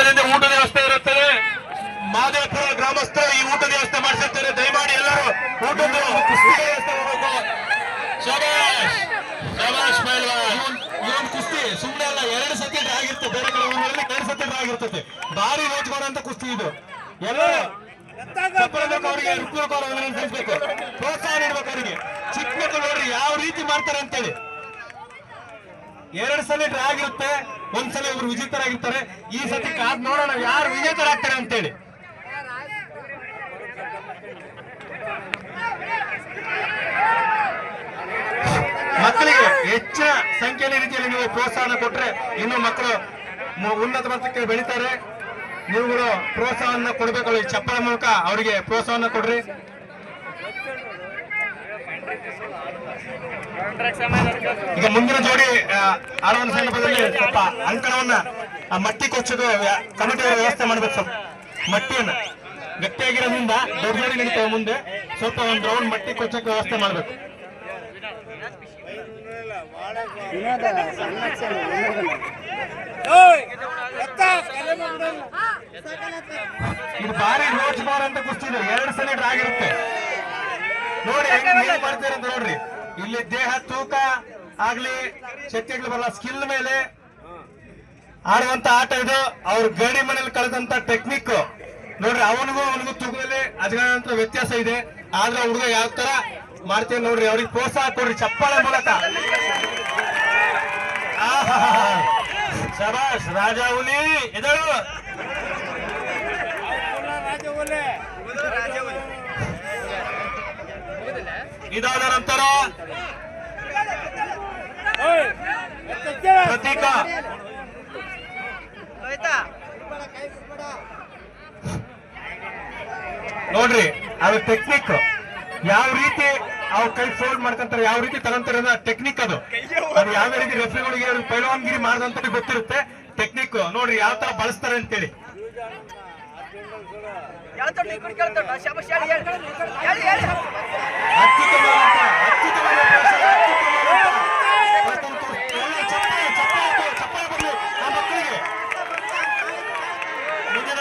ಸರ್ಕಾರದಿಂದ ಊಟದ ವ್ಯವಸ್ಥೆ ಇರುತ್ತದೆ. ಮಾದೇಪುರ ಗ್ರಾಮಸ್ಥರು ಈ ಊಟದ ವ್ಯವಸ್ಥೆ ಮಾಡಿಸಿರ್ತಾರೆ. ದಯಮಾಡಿ ಎಲ್ಲರೂ ಊಟದ ವ್ಯವಸ್ಥೆ ಮಾಡಬೇಕು. ಶಬಾಷ್ ಶಬಾಷ್ ಪೈಲ್ವಾನ್. ಇವನ್ ಕುಸ್ತಿ ಸುಮ್ಮನೆ ಅಲ್ಲ, 2 ಸತಿ ಡ್ರಾ ಆಗಿರ್ತದೆ. ಬೇರೆ ಕಡೆ ಊರಲ್ಲಿ 2 ಸತಿ ಡ್ರಾ ಆಗಿರ್ತದೆ. ಭಾರಿ ರೋಚಕವಾದಂತ ಕುಸ್ತಿ ಇದು. ಎಲ್ಲರೂ ಅವರಿಗೆ ಸಲ್ಲಿಸಬೇಕು, ಪ್ರೋತ್ಸಾಹ ನೀಡಬೇಕು ಅವರಿಗೆ. ಚಿಕ್ಕ ಮಕ್ಕಳು ನೋಡ್ರಿ ಯಾವ ರೀತಿ ಮಾಡ್ತಾರೆ ಅಂತೇಳಿ. 2 ಸಲ ಡ್ರಾ ಆಗಿರುತ್ತೆ, ಒಂದ್ಸಲ ಇವರು ವಿಜೇತರಾಗಿರ್ತಾರೆ. ಈ ಸತಿ ಕಾದ್ ನೋಡೋಣ ಯಾರು ವಿಜೇತರಾಗ್ತಾರೆ ಅಂತೇಳಿ. ಮಕ್ಕಳಿಗೆ ಹೆಚ್ಚಿನ ಸಂಖ್ಯೆಯ ರೀತಿಯಲ್ಲಿ ನೀವು ಪ್ರೋತ್ಸಾಹ ಕೊಟ್ರೆ ಇನ್ನು ಮಕ್ಕಳು ಉನ್ನತ ಮಟ್ಟಕ್ಕೆ ಬೆಳೀತಾರೆ. ನೀವುಗಳು ಪ್ರೋತ್ಸಾಹವನ್ನು ಕೊಡಬೇಕು. ಈ ಚಪ್ಪಳ ಮೂಲಕ ಅವರಿಗೆ ಪ್ರೋತ್ಸಾಹವನ್ನು ಕೊಡ್ರಿ. ಈಗ ಮುಂದಿನ ಜೋಡಿ ಆಡುವ ಸಂದರ್ಭದಲ್ಲಿ ಸ್ವಲ್ಪ ಅಂಕಣವನ್ನ ಮಟ್ಟಿ ಕೊಚ್ಚೋದು ಕಮಿಟಿಯವರು ವ್ಯವಸ್ಥೆ ಮಾಡ್ಬೇಕು. ಸ್ವಲ್ಪ ಮಟ್ಟಿಯನ್ನ ಗಟ್ಟಿಯಾಗಿರೋದ್ರಿಂದ ದೊಡ್ಡ ಜೋಡಿ ನಡೀತೇವೆ. ಮುಂದೆ ಸ್ವಲ್ಪ ಒಂದು ರೌಂಡ್ ಮಟ್ಟಿ ಕೊಚ್ಚಕ್ಕೆ ವ್ಯವಸ್ಥೆ ಮಾಡ್ಬೇಕು. ಇದು ಭಾರಿ ರೋಚಕವಾದ ಅಂತ ಕುಸ್ತಿ ಇದೆ. 2 ಸಲ ಡ್ರಾ ಆಗಿರುತ್ತೆ. ನೋಡಿ ಹೆಂಗ್ ಮಾಡ್ತಾರೆ ಅಂತ ನೋಡ್ರಿ. ಇಲ್ಲಿ ದೇಹ ತೂಕ ಆಗ್ಲಿ ಶಕ್ತಿಗಳು ಬರಲ್ಲ, ಸ್ಕಿಲ್ ಮೇಲೆ ಆಡುವಂತ ಆಟ ಇದು. ಅವ್ರ ಗಡಿ ಮನೇಲಿ ಕಳೆದಂತ ಟೆಕ್ನಿಕ್ ನೋಡ್ರಿ. ಅವನಿಗೂ ತೂಕದಲ್ಲಿ ಅಜಗಣಾಂತರ ವ್ಯತ್ಯಾಸ ಇದೆ. ಆದ್ರೆ ಹುಡುಗ ಯಾವ ತರ ಮಾಡ್ತೇವೆ ನೋಡ್ರಿ. ಅವ್ರಿಗೆ ಪ್ರೋತ್ಸಾಹ ಕೊಡ್ರಿ ಚಪ್ಪಾಳೆ ಮೂಲಕ. ಶಬಾಷ್ ರಾಜ ಹುಲಿ ಎದಳು. ಇದಾದ ನಂತರ ಪ್ರತೀಕ ನೋಡ್ರಿ ಅವ್ರ ಟೆಕ್ನಿಕ್ ಯಾವ ರೀತಿ ಅವ್ರ ಕೈ ಫೋಲ್ಡ್ ಮಾಡ್ಕೊಂತಾರೆ, ಯಾವ ರೀತಿ ತಗೊಂತಾರೆ ಟೆಕ್ನಿಕ್. ಅದು ಯಾವ ರೀತಿ ರೆಫ್ರಿಗಳಿಗೆ ಪೈಲವಾನ್ಗಿರಿ ಮಾಡಿದಂತ ಗೊತ್ತಿರುತ್ತೆ ಟೆಕ್ನಿಕ್. ನೋಡ್ರಿ ಯಾವ ತರ ಬಳಸ್ತಾರೆ ಅಂತೇಳಿ. ಮುಂದಿನ